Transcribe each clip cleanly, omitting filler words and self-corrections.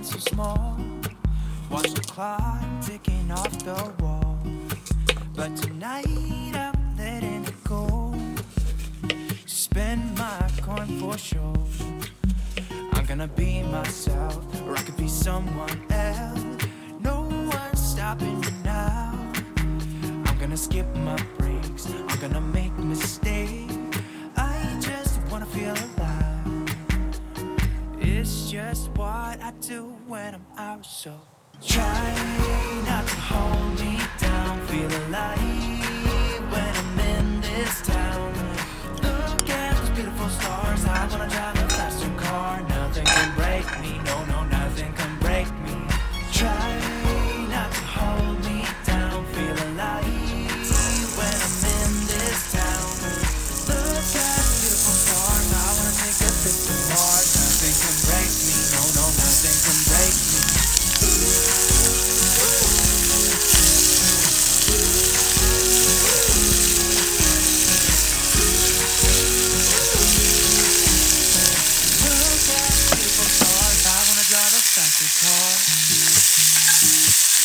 so small. Watch the clock ticking off the wall. But tonight I'm letting it go. Spend my coin for sure. I'm gonna be myself, or I could be someone else. No one's stopping me now. I'm gonna skip my breaks, I'm gonna make mistakes. I just wanna feel alive. It's just what I do when I'm out, so try not to hold me down. Feel alive when I'm in this town. Look at those beautiful stars. I wanna drive a faster car. Nothing can break me, no, no, nothing can break me. Try not to hold me down. Feel alive when I'm in this town. Look at the beautiful stars. I wanna take a trip to Mars. Nothing can break me, no, no, nothing can break me. Look at the beautiful stars. I wanna drive a faster car.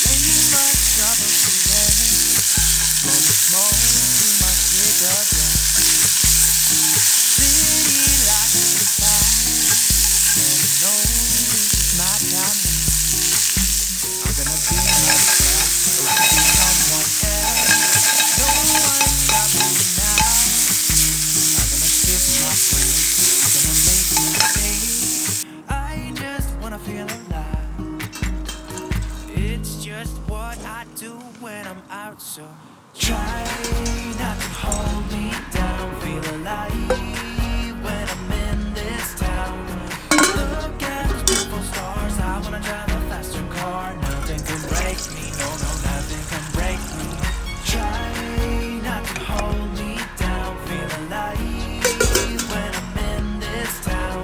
Lay my troubles to rest. Blow the smoke through my cigarette. City lights in the past, and I know this is my time. I'm gonna be myself, or I could be someone else. No one's stopping me now. I'm gonna skip my breaks, I'm gonna make mistakes. I just wanna feel alive. It's just what I do when I'm out, so try not to hold me down. Feel alive when I'm in this town. Look at those beautiful stars. I wanna drive a faster car. Nothing can break me, no, no, nothing can break me. Try not to hold me down. Feel alive when I'm in this town.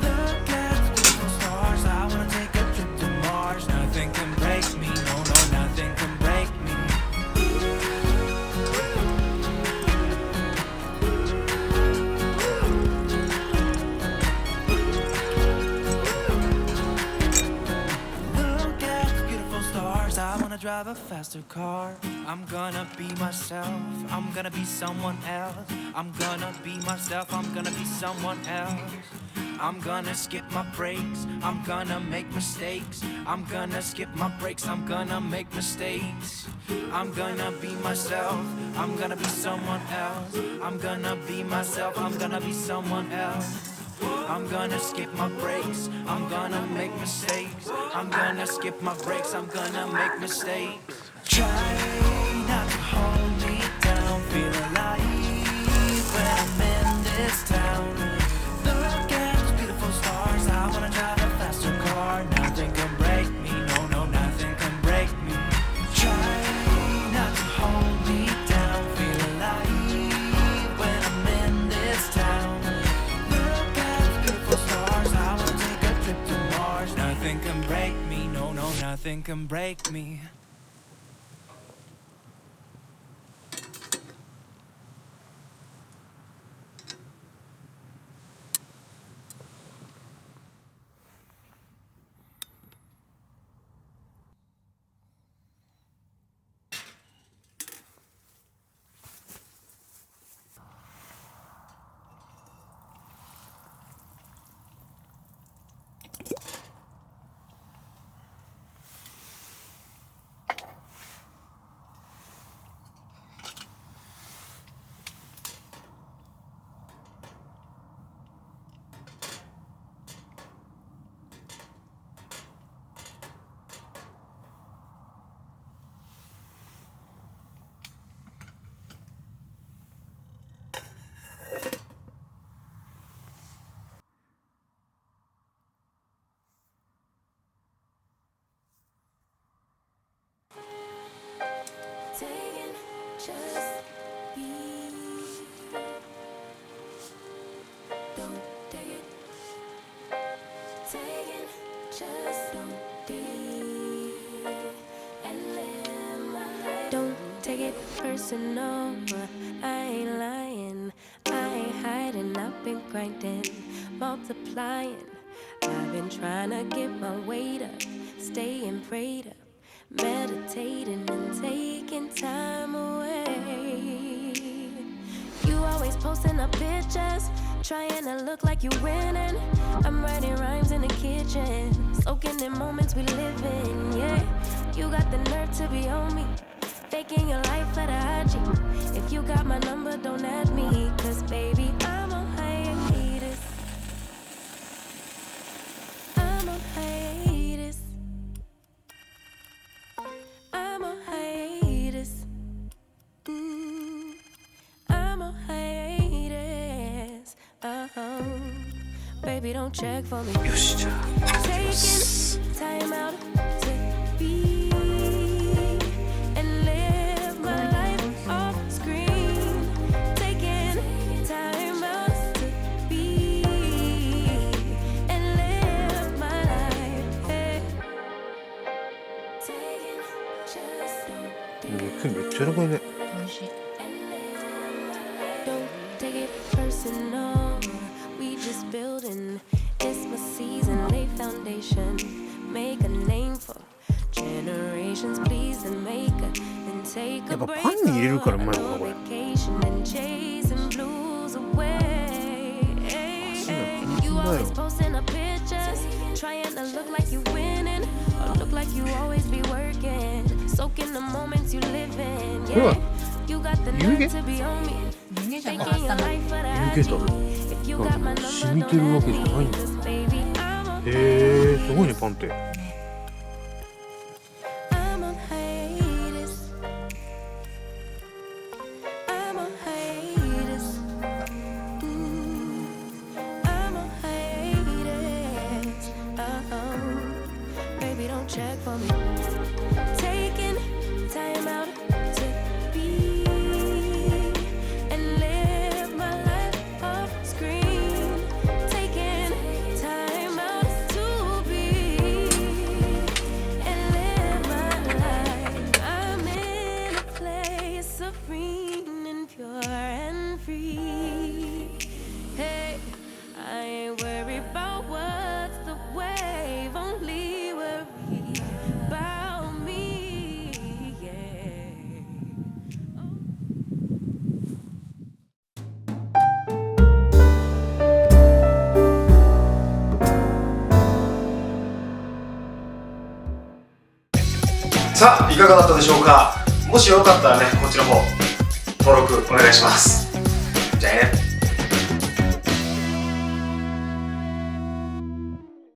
Look at the beautiful stars. I wanna take a trip to Mars. Nothing can break me, no, no, nothing can break me. Look at the beautiful stars. I wanna drive a faster car. I'm gonna be myself. I'm gonna be someone else. I'm gonna be myself. I'm gonna be someone else. I'm gonna skip my breaks. I'm gonna make mistakes. I'm gonna skip my breaks. I'm gonna make mistakes. I'm gonna be myself. I'm gonna be someone else. I'm gonna be myself. I'm gonna be someone else. I'm gonna skip my breaks. I'm gonna make mistakes. I'm gonna skip my breaks. I'm gonna make mistakes. Try not to hold me down. Feel alive when I'm in this town. Look at those beautiful stars. I wanna drive a faster car. Nothing can break me, no, no, nothing can break me. Try not to hold me down. Feel alive when I'm in this town. Look at those beautiful stars. I wanna take a trip to Mars. Nothing can break me, no, no, nothing can break me. Taking just be. Don't take it. Taking just don't be. And live my life. Don't take it personal. I ain't lying. I ain't hiding. I've been grinding, multiplying. I've been trying to get my weight up, staying prayed up, meditating and taking time away. You always posting up pictures, trying to look like you winning. I'm writing rhymes in the kitchen, soaking in moments we live in, yeah. You got the nerve to be on me, faking your life for the IG. If you got my number, don't add me, cause baby, I'm on hiatus. I'm on hiatus. I'm on hiatus. I'm on hiatus. Baby, don't check for me. よし、じゃあ Taking time out to be and live my life off screen. Taking time out to be and live my life. Hey. Taking just don't 肉めっちゃやばいね。美味しい。 Don't take it personal. We just building. It's my season. Lay foundation. Make a name for generations. Please and make a and take a やっぱ break. パンに入れるからうまいのかなこれ。 Vacation and chasing blues away. You always posting up pictures, trying to look like you winning, or look like you always be working, soaking the moments you live in. Yeah, you got the nerve to be on me, 湯気じゃなかっ faking た your の。 life for the 湯気だ。 If you got my 染 number, みて don't るわ ask けじゃない me, んだ。 'cause baby, I'm on へえ、すごいねパンって。 I'm on hiatus. I'm on hiatus. I'm on hiatus. Baby, don't check for me. Taking time out to be and live my life off screen. Taking time out to be and live my life. I'm in a place serene and pure and free. Hey, I ain't worried about what's the wave, only worry about me. Yeah. さあいかがだったでしょうか。もしよかったらねこちらも登録お願いします。じゃあね。